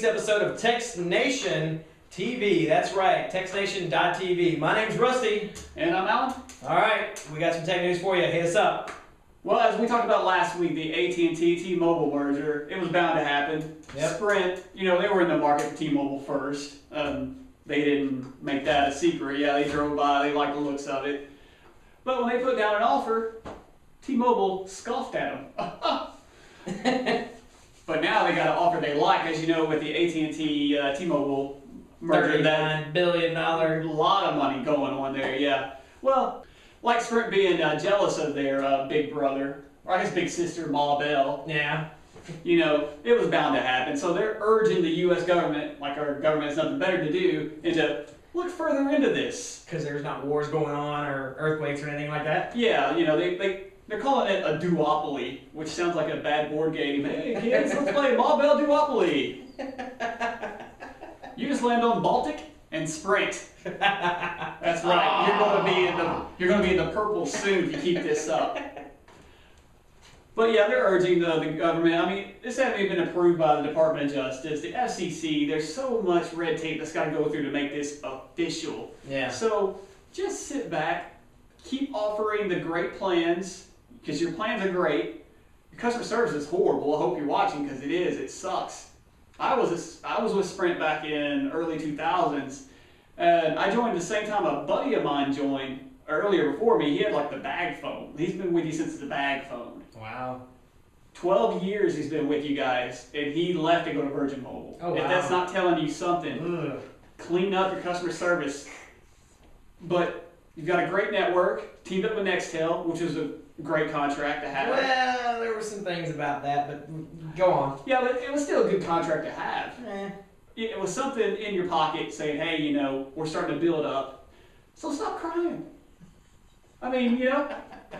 week's episode of txtNationTV. That's right, txtNation.tv. My name's Rusty. And I'm Alan. All right, we got some tech news for you. Hit us up. Well, as we talked about last week, the AT&T T-Mobile merger, it was bound to happen. Yep. Sprint, they were in the market for T-Mobile first. They didn't make that a secret. Yeah, they drove by, they liked the looks of it. But when they put down an offer, T-Mobile scoffed at them. But now they got an offer they like, as you know, with the AT&T T-Mobile merger. $39 billion. A lot of money going on there, yeah. Well, like Sprint being jealous of their big brother, or I guess big sister, Ma Bell. Yeah. It was bound to happen. So they're urging the U.S. government, like our government has nothing better to do, and to look further into this. Because there's not wars going on or earthquakes or anything like that? Yeah, they're calling it a duopoly, which sounds like a bad board game. Hey kids, let's play Ma Bell Duopoly. You just land on Baltic and Sprint. That's right. You're going to be in the purple soon if you keep this up. But yeah, they're urging the government. I mean, this hasn't even been approved by the Department of Justice, the FCC. There's so much red tape that's got to go through to make this official. Yeah. So just sit back, keep offering the great plans, because your plans are great. Your customer service is horrible. I hope you're watching, because it is. It sucks. I was with Sprint back in early 2000s, and I joined the same time a buddy of mine joined earlier before me. He had like the bag phone. He's been with you since the bag phone. Wow. 12 years he's been with you guys, and he left to go to Virgin Mobile. Oh, wow. If that's not telling you something, clean up your customer service. But you've got a great network, teamed up with Nextel, which is a great contract to have. Well, there were some things about that, but go on. Yeah, but it was still a good contract to have. Eh. It was something in your pocket saying, hey, we're starting to build up, so stop crying. I mean,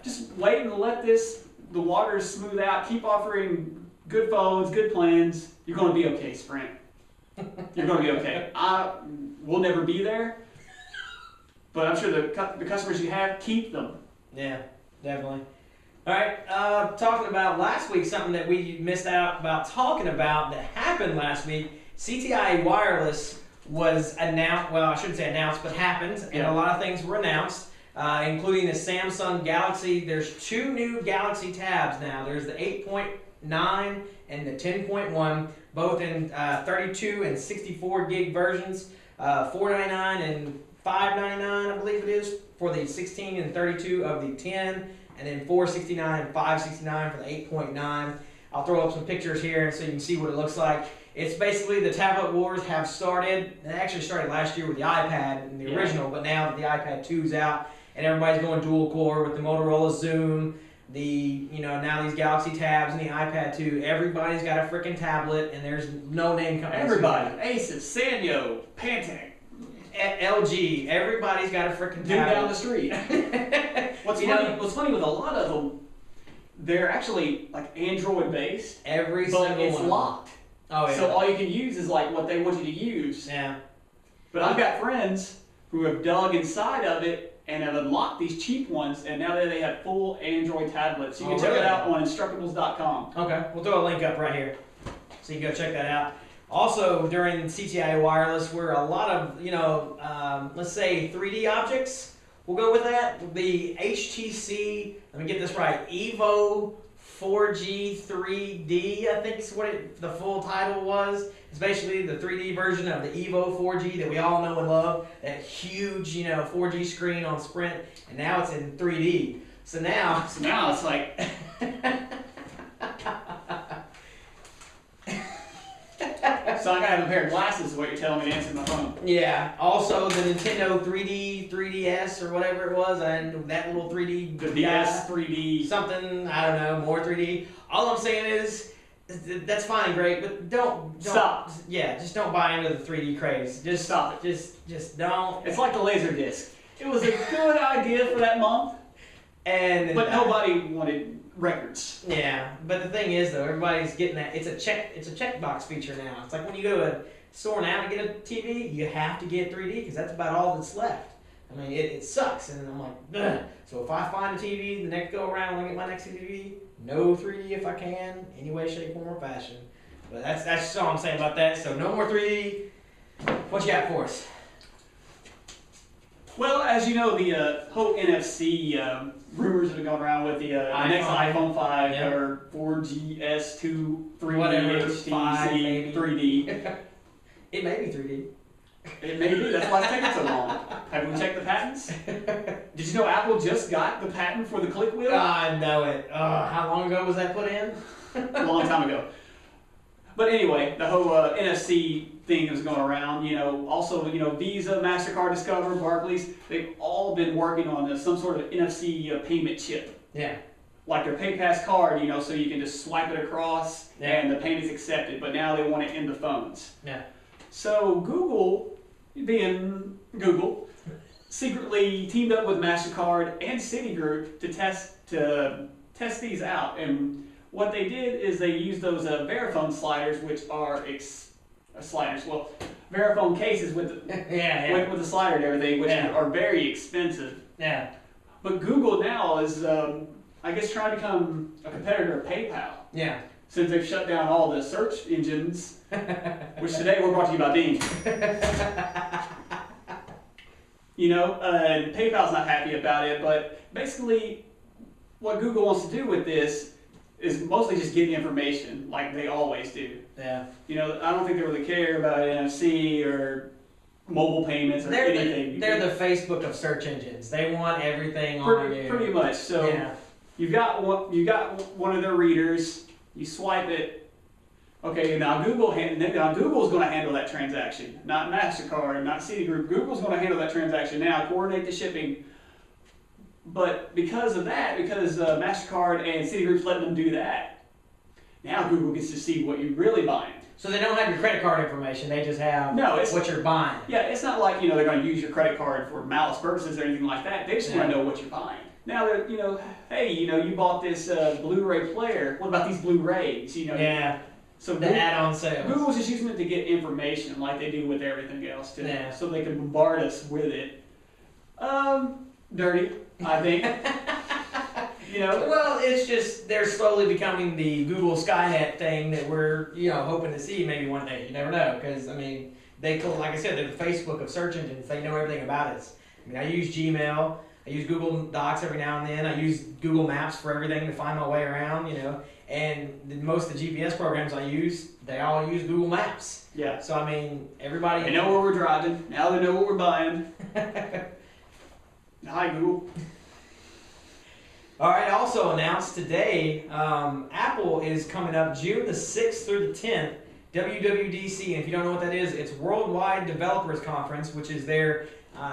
just wait and let the waters smooth out. Keep offering good phones, good plans. You're going to be okay, Sprint. You're going to be okay. We'll never be there, but I'm sure the customers you have, keep them. Yeah, definitely. All right, talking about last week, something that we missed out about talking about that happened last week. CTIA Wireless was announced, well, I shouldn't say announced, but happened, and Yeah. a lot of things were announced, including the Samsung Galaxy. There's two new Galaxy tabs now. There's the 8.9 and the 10.1, both in 32 and 64 gig versions, $499 and $599, I believe it is, for the 16 and 32 of the 10, and then $469 and $569 for the 8.9. I'll throw up some pictures here so you can see what it looks like. It's basically the tablet wars have started. It actually started last year with the iPad and the original, but now that the iPad 2's out and everybody's going dual core with the Motorola Zoom, now these Galaxy tabs and the iPad 2, everybody's got a freaking tablet and there's no name company. Everybody, Asus, Sanyo, Pantech, LG, everybody's got a freaking tablet. dude down the street. What's funny with a lot of them, they're actually like Android based, but it's locked. Oh, yeah. So all you can use is like what they want you to use. Yeah. But I've got friends who have dug inside of it and have unlocked these cheap ones, and now they have full Android tablets. You can check it out on Instructables.com. Okay, we'll throw a link up right here, so you can go check that out. Also, during CTIA Wireless, were a lot of, let's say 3D objects. We'll go with that. The HTC, let me get this right, Evo 4G 3D, I think is what the full title was. It's basically the 3D version of the Evo 4G that we all know and love. That huge, 4G screen on Sprint, and now it's in 3D. So now it's like... So I gotta have a pair of glasses is what you're telling me to answer my phone. Yeah. Also, the Nintendo 3DS or whatever it was, and that little 3D. The DS 3D. Something, I don't know, more 3D. All I'm saying is, that's fine and great, but don't stop. Yeah, just don't buy into the 3D craze. Just stop it. Just don't. It's like the Laserdisc. It was a good idea for that month, but nobody wanted records. Yeah, but the thing is though, everybody's getting that. It's a checkbox feature now. It's like when you go to a store now to get a TV, you have to get 3D because that's about all that's left. I mean, it sucks, and I'm like, ugh. So if I find a TV the next go around when I get my next TV, no 3D if I can, any way, shape, form, or fashion. But that's all I'm saying about that. So no more 3D. What you got for us? Well, as you know, the whole NFC rumors that have gone around with the next iPhone 5 Yep. or 4GS2 3D Whatever, HTC 5 maybe. 3D. It may be 3D. It may be. That's why it's taking so long. Have we checked the patents? Did you know Apple just got the patent for the click wheel? I know it. How long ago was that put in? A long time ago. But anyway, the whole NFC thing is going around. You know, also, you know, Visa, MasterCard, Discover, Barclays, they've all been working on some sort of NFC payment chip. Yeah. Like their PayPass card, you know, so you can just swipe it across and the payment's accepted. But now they want it in the phones. Yeah. So Google, being Google, secretly teamed up with MasterCard and Citigroup to test these out. And what they did is they used those Verifone sliders, which are Verifone cases with with the slider and everything, which are very expensive. Yeah. But Google now is, I guess, trying to become a competitor of PayPal. Yeah. Since they've shut down all the search engines, which today we're brought to you by Bing. You know, and PayPal's not happy about it, but basically what Google wants to do with this is mostly just get the information, like they always do. Yeah. You know, I don't think they really care about NFC or mobile payments or anything. They're the Facebook of search engines. They want everything on you. Pretty much. So you've got one of their readers. You swipe it. Okay, now Google's going to handle that transaction, not MasterCard, not Citigroup. Google's going to handle that transaction now, coordinate the shipping. But because of that, because MasterCard and Citigroup's letting them do that, now Google gets to see what you're really buying. So they don't have your credit card information. They just have what you're buying. Yeah, it's not like, you know, they're going to use your credit card for malice purposes or anything like that. They just want to know what you're buying. Now they're, you know, hey, you know, you bought this Blu-ray player. What about these Blu-rays? You know. Yeah. So the add-on sales. Google's just using it to get information, like they do with everything else too. Yeah. So they can bombard us with it. Dirty, I think. You know. Well, it's just they're slowly becoming the Google Skynet thing that we're, you know, hoping to see maybe one day. You never know, because I mean, like I said, they're the Facebook of search engines. They know everything about us. I mean, I use Gmail. I use Google Docs every now and then. I use Google Maps for everything to find my way around, you know. And most of the GPS programs I use, they all use Google Maps. Yeah. So, I mean, everybody... They know where we're driving. Now they know what we're buying. Hi, Google. All right, also announced today, Apple is coming up June the 6th through the 10th, WWDC. And if you don't know what that is, it's Worldwide Developers Conference, which is their...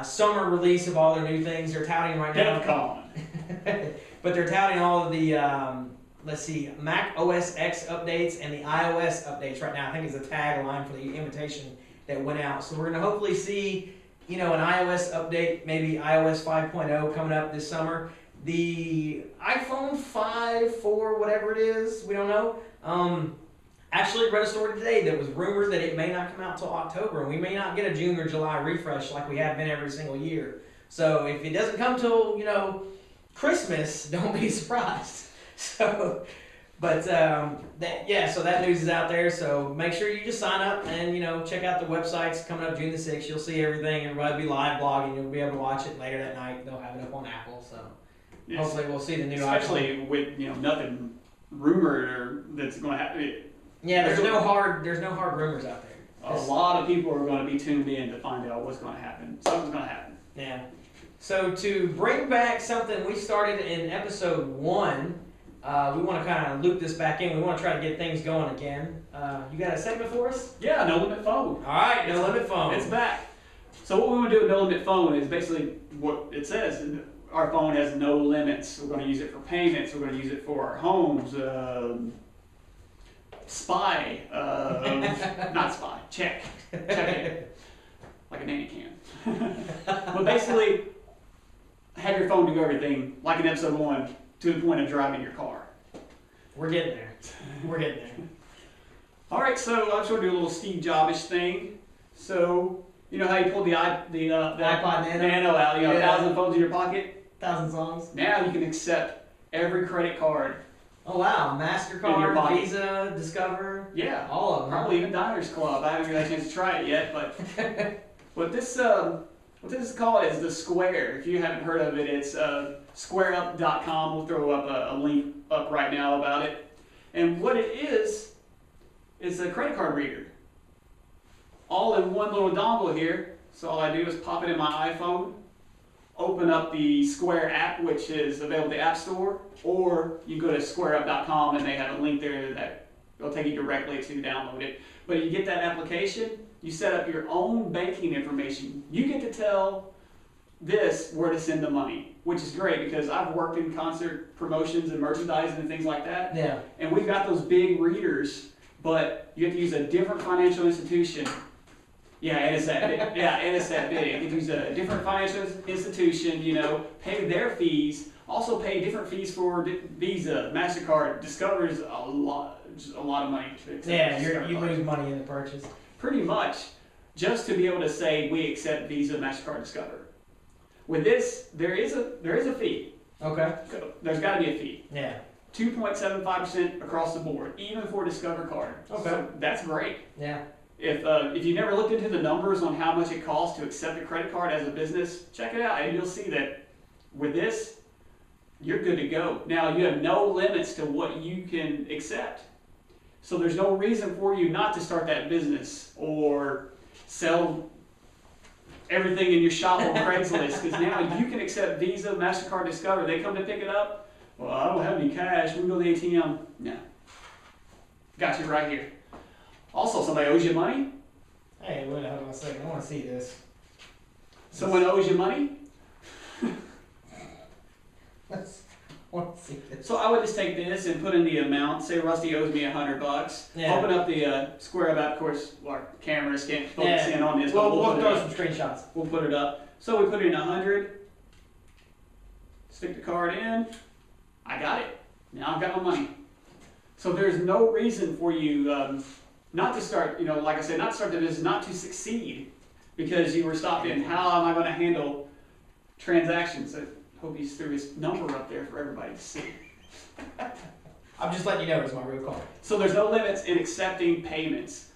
summer release of all their new things they're touting right now. DevCon. But they're touting all of the, Mac OS X updates and the iOS updates right now. I think is the tagline for the invitation that went out. So we're going to hopefully see, you know, an iOS update, maybe iOS 5.0 coming up this summer. The iPhone 5, 4, whatever it is, we don't know. Actually read a story today that was rumored that it may not come out till October, and we may not get a June or July refresh like we have been every single year. So if it doesn't come till, you know, Christmas, don't be surprised. So, but so that news is out there. So make sure you just sign up and, you know, check out the websites coming up June the 6th. You'll see everything. Everybody will be live blogging. You'll be able to watch it later that night. They'll have it up on Apple. So hopefully we'll see the new iPhone. Especially with, you know, nothing rumored or that's going to happen. Yeah, there's no hard rumors out there. A lot of people are going to be tuned in to find out what's going to happen. Something's going to happen. Yeah. So to bring back something we started in episode 1, we want to kind of loop this back in. We want to try to get things going again. You got a segment for us? Yeah, No Limit Phone. All right, No Limit Phone. It's back. So what we want to do with No Limit Phone is basically what it says. Our phone has no limits. We're going to use it for payments. We're going to use it for our homes. Check it, like a nanny can. But basically, have your phone do everything, like in episode 1, to the point of driving your car. We're getting there. We're getting there. All right, so I'm just going to do a little Steve Jobs-ish thing. So, you know how you pulled the iPod Nano out, you know, 1,000 phones in your pocket? 1,000 songs. Now you can accept every credit card Oh wow, In your MasterCard, pocket. Visa, Discover, Yeah, all of them. probably even Diners Club. I haven't had a chance to try it yet, but what this is called is the Square. If you haven't heard of it, it's squareup.com. We'll throw up a link up right now about it. And what it is a credit card reader, all in one little dongle here. So all I do is pop it in my iPhone, open up the Square app, which is available at the App Store, or you go to squareup.com and they have a link there that will take you directly to download it. But you get that application, you set up your own banking information. You get to tell this where to send the money, which is great because I've worked in concert promotions and merchandising and things like that. Yeah. And we've got those big readers, but you have to use a different financial institution. Yeah, it is that big. Yeah, it is that big. You have to use a different financial institution, you know, pay their fees, also pay different fees for Visa, MasterCard. Discover's a lot of money to accept. Yeah, you lose money in the purchase. Pretty much, just to be able to say we accept Visa, MasterCard, Discover. With this, there is a fee. Okay. There's got to be a fee. Yeah. 2.75% across the board, even for a Discover card. Okay. So that's great. Yeah. If you never looked into the numbers on how much it costs to accept a credit card as a business, check it out and you'll see that with this, you're good to go. Now you have no limits to what you can accept. So there's no reason for you not to start that business or sell everything in your shop on Craigslist, because now you can accept Visa, MasterCard, Discover. They come to pick it up. Well, I don't have any cash. We go to the ATM. No. Got you right here. Also, somebody owes you money. Hey, wait, hold on a second. I want to see this. Someone owes you money. I want to see this. So I would just take this and put in the amount. Say Rusty owes me $100. Yeah. Open up the Square app. Of course, our cameras can't focus in on this. Well, but we'll put it throw up. some screenshots. We'll put it up. So we put in 100. Stick the card in. I got it. Now I've got my money. So there's no reason for you not to start, you know, like I said, not to start the business, not to succeed because you were stopped in. How am I going to handle transactions? I hope he threw his number up there for everybody to see. I'm just letting you know it's my real card. So there's no limits in accepting payments.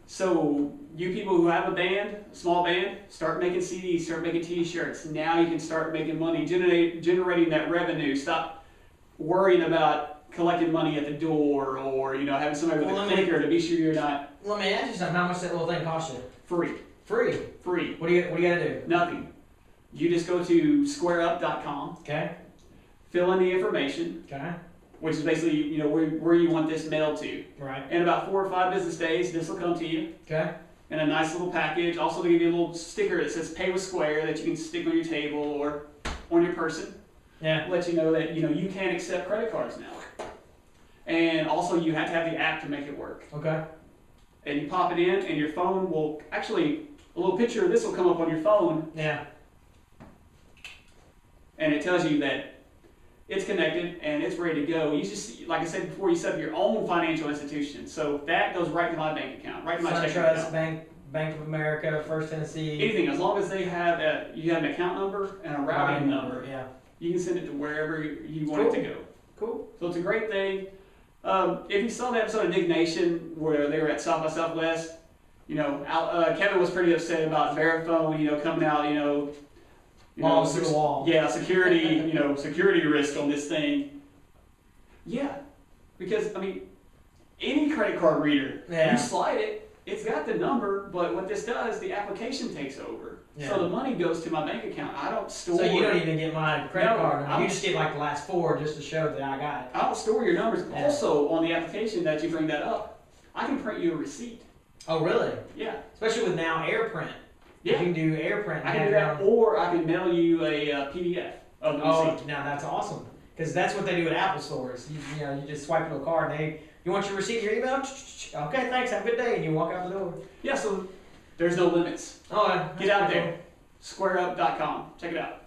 So you people who have a band, a small band, start making CDs, start making t-shirts. Now you can start making money, generating that revenue. Stop worrying about collecting money at the door or, you know, having somebody with a clicker to be sure you're not. Let me ask you something. How much that little thing cost you? Free. Free. Free. What do you got to do? Nothing. You just go to squareup.com, Okay. fill in the information, Okay. which is basically, you know, where you want this mailed to. Right. In about 4 or 5 business days, this will come to you Okay. in a nice little package. Also, to give you a little sticker that says "Pay with Square" that you can stick on your table or on your person. Yeah. Let you know that, you know, you can accept credit cards now. And also, you have to have the app to make it work. Okay. And you pop it in, and your phone will actually, a little picture of this will come up on your phone, Yeah. and it tells you that it's connected and it's ready to go. You just, like I said before, you set up your own financial institution. So that goes right to my bank account, right to my checking SunTrust, account. Bank of America, First Tennessee. Anything, as long as they have you have an account number and a routing number, Yeah. you can send it to wherever you want it to go. Cool. So it's a great thing. If you saw the episode of Dig Nation where they were at South by Southwest, you know, Kevin was pretty upset about Verifone, you know, coming out, you know, Balls to the wall. Yeah, security, you know, security risk on this thing. Yeah, because I mean, any credit card reader, you slide it, it's got the number, but what this does, the application takes over. Yeah. So the money goes to my bank account. I don't store. So you don't even get my credit card number. I You just get like the last 4 just to show that I got it. I don't store your numbers. Yeah. Also, on the application that you bring that up, I can print you a receipt. Oh, really? Yeah. Especially with now AirPrint. Yeah. You can do AirPrint. I can do that, or I can mail you a PDF of the receipt. Oh, now that's awesome. Because that's what they do at Apple stores. You know, you just swipe a little card and you want your receipt in your email? Okay, thanks, have a good day. And you walk out the door. Yeah, so there's no limits. Oh, Get out there. Squareup.com. Check it out.